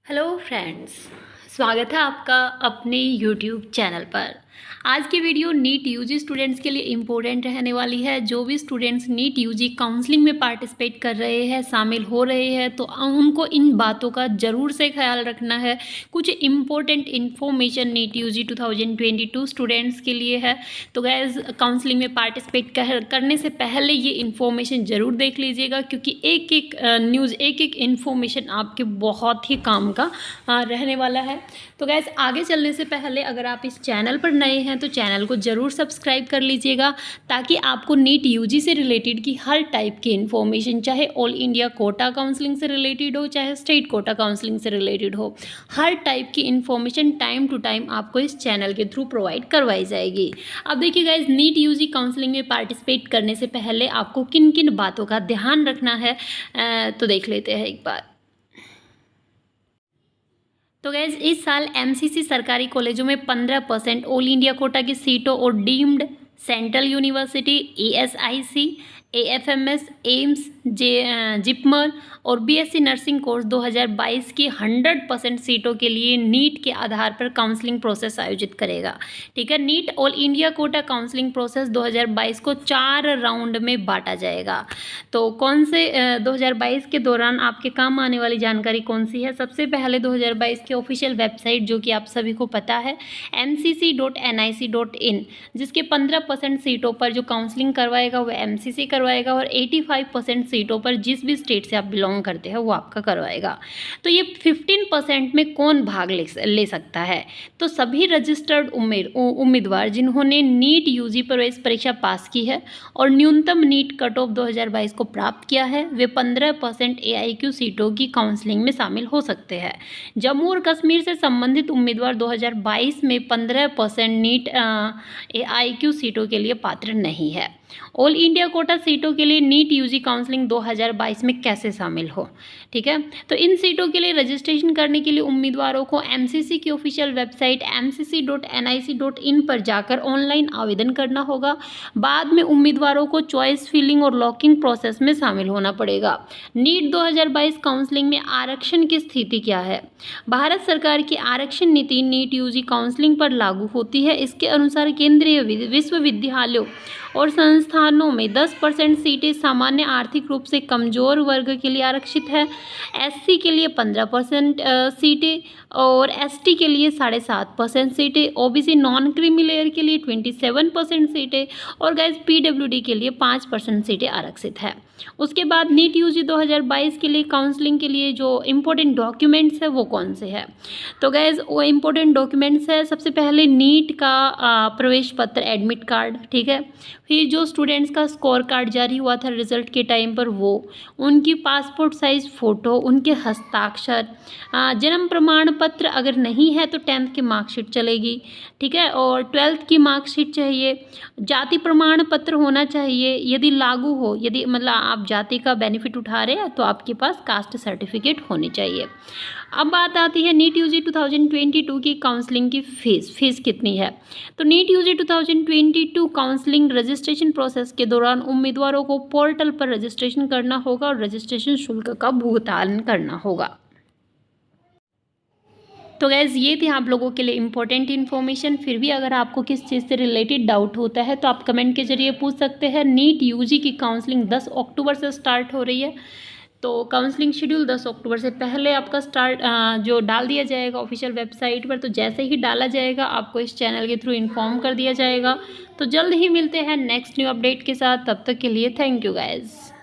Hello friends, स्वागत है आपका अपने यूट्यूब चैनल पर। आज की वीडियो नीट यूजी स्टूडेंट्स के लिए इम्पोर्टेंट रहने वाली है। जो भी स्टूडेंट्स नीट यूजी काउंसलिंग में पार्टिसिपेट कर रहे हैं, शामिल हो रहे हैं, तो उनको इन बातों का ज़रूर से ख्याल रखना है। कुछ important information NEET UG 2022 students के लिए है। तो गैस, काउंसलिंग में पार्टिसिपेट करने से पहले ये इन्फॉर्मेशन ज़रूर देख लीजिएगा, क्योंकि एक एक न्यूज़, एक एक इन्फॉर्मेशन आपके बहुत ही काम का रहने वाला है। तो गैस, आगे चलने से पहले अगर आप इस चैनल पर नए हैं तो चैनल को ज़रूर सब्सक्राइब कर लीजिएगा, ताकि आपको नीट यूजी से रिलेटेड की हर टाइप की इन्फॉर्मेशन, चाहे ऑल इंडिया कोटा काउंसलिंग से रिलेटेड हो, चाहे स्टेट कोटा काउंसलिंग से रिलेटेड हो, हर टाइप की इन्फॉर्मेशन टाइम टू टाइम आपको इस चैनल के थ्रू प्रोवाइड करवाई जाएगी। अब देखिए गाइज, नीट यूजी काउंसलिंग में पार्टिसिपेट करने से पहले आपको किन किन बातों का ध्यान रखना है, तो देख लेते हैं एक बार। तो गैस, इस साल एमसीसी सरकारी कॉलेजों में 15% ऑल इंडिया कोटा की सीटों और deemed central university, ESIC, AFMS, AIIMS, JIPMER और बीएससी नर्सिंग कोर्स 2022 की 100% सीटों के लिए नीट के आधार पर काउंसलिंग प्रोसेस आयोजित करेगा। ठीक है, NEET all India quota counselling process 2022 को 4 राउंड में बांटा जाएगा। तो कौन से 2022 के दौरान आपके काम आने वाली जानकारी कौन सी है? सबसे पहले 2022 के ऑफिशियल वेबसाइट, जो कि आप सभी को पता है, mcc.nic.in, जिसके 15% सीटों पर जो काउंसलिंग करवाएगा वह एमसीसी करवाएगा, और 85% सीटों पर जिस भी स्टेट से आप बिलोंग करते हैं वो आपका करवाएगा। तो ये 15% में कौन भाग ले सकता है? तो सभी रजिस्टर्ड उम्मीदवार जिन्होंने नीट यूजी प्रवेश परीक्षा पास की है और न्यूनतम नीट कट ऑफ 2022 को प्राप्त किया है, वे 15% एआईक्यू सीटों की काउंसलिंग में शामिल हो सकते हैं। जम्मू और कश्मीर से संबंधित उम्मीदवार 2022 में 15% नीट एआईक्यू सीटों के लिए पात्र नहीं है। ऑल इंडिया कोटा सीटों के लिए नीट यूजी काउंसलिंग 2022 में कैसे शामिल हो? ठीक है, तो इन सीटों के लिए रजिस्ट्रेशन करने के लिए उम्मीदवारों को एमसीसी की ऑफिशियल वेबसाइट mcc.nic.in पर जाकर ऑनलाइन आवेदन करना होगा। बाद में उम्मीदवारों को चॉइस फिलिंग और लॉकिंग प्रोसेस में शामिल होना पड़ेगा। नीट 2022 काउंसलिंग में आरक्षण की स्थिति क्या है? भारत सरकार की आरक्षण नीति नीट यूजी काउंसलिंग पर लागू होती है। इसके अनुसार केंद्रीय विश्वविद्यालयों और संस्थानों में 10% सीटें सामान्य आर्थिक रूप से कमजोर वर्ग के लिए आरक्षित है, एससी के लिए 15% सीटें और एसटी के लिए 7.5% सीटें, ओबीसी नॉन क्रीमी लेयर के लिए 27% सीटें और गैस पीडब्ल्यूडी के लिए 5% सीटें आरक्षित है। उसके बाद नीट यूजी 2022 के लिए काउंसलिंग के लिए जो इम्पोर्टेंट डॉक्यूमेंट्स है वो कौन से है? तो गैस, वो इम्पोर्टेंट डॉक्यूमेंट्स है, सबसे पहले नीट का प्रवेश पत्र, एडमिट कार्ड, ठीक है। फिर जो स्टूडेंट्स का स्कोर कार्ड जारी हुआ था रिजल्ट के टाइम पर वो, उनकी पासपोर्ट साइज़ फ़ोटो, उनके हस्ताक्षर, जन्म प्रमाण पत्र अगर नहीं है तो 10th की मार्कशीट चलेगी, ठीक है, और 12th की मार्कशीट चाहिए। जाति प्रमाण पत्र होना चाहिए यदि लागू हो, यदि मतलब आप जाति का बेनिफिट उठा रहे हैं तो आपके पास कास्ट सर्टिफिकेट होनी चाहिए। अब बात आती है नीट यूजी 2022 की काउंसलिंग की फीस कितनी है? तो NEET UG 2022 counselling registration process के दौरान उम्मीदवारों को पोर्टल पर रजिस्ट्रेशन करना होगा और रजिस्ट्रेशन शुल्क का भुगतान करना होगा। तो गैज़, ये थी आप लोगों के लिए इम्पोर्टेंट इन्फॉर्मेशन। फिर भी अगर आपको किस चीज़ से रिलेटेड डाउट होता है तो आप कमेंट के जरिए पूछ सकते हैं। नीट यूजी की काउंसलिंग 10 अक्टूबर से स्टार्ट हो रही है, तो काउंसलिंग शेड्यूल 10 अक्टूबर से पहले आपका जो डाल दिया जाएगा ऑफिशियल वेबसाइट पर। तो जैसे ही डाला जाएगा आपको इस चैनल के थ्रू इन्फॉर्म कर दिया जाएगा। तो जल्द ही मिलते हैं नेक्स्ट न्यू अपडेट के साथ, तब तक के लिए थैंक यू गाइज़।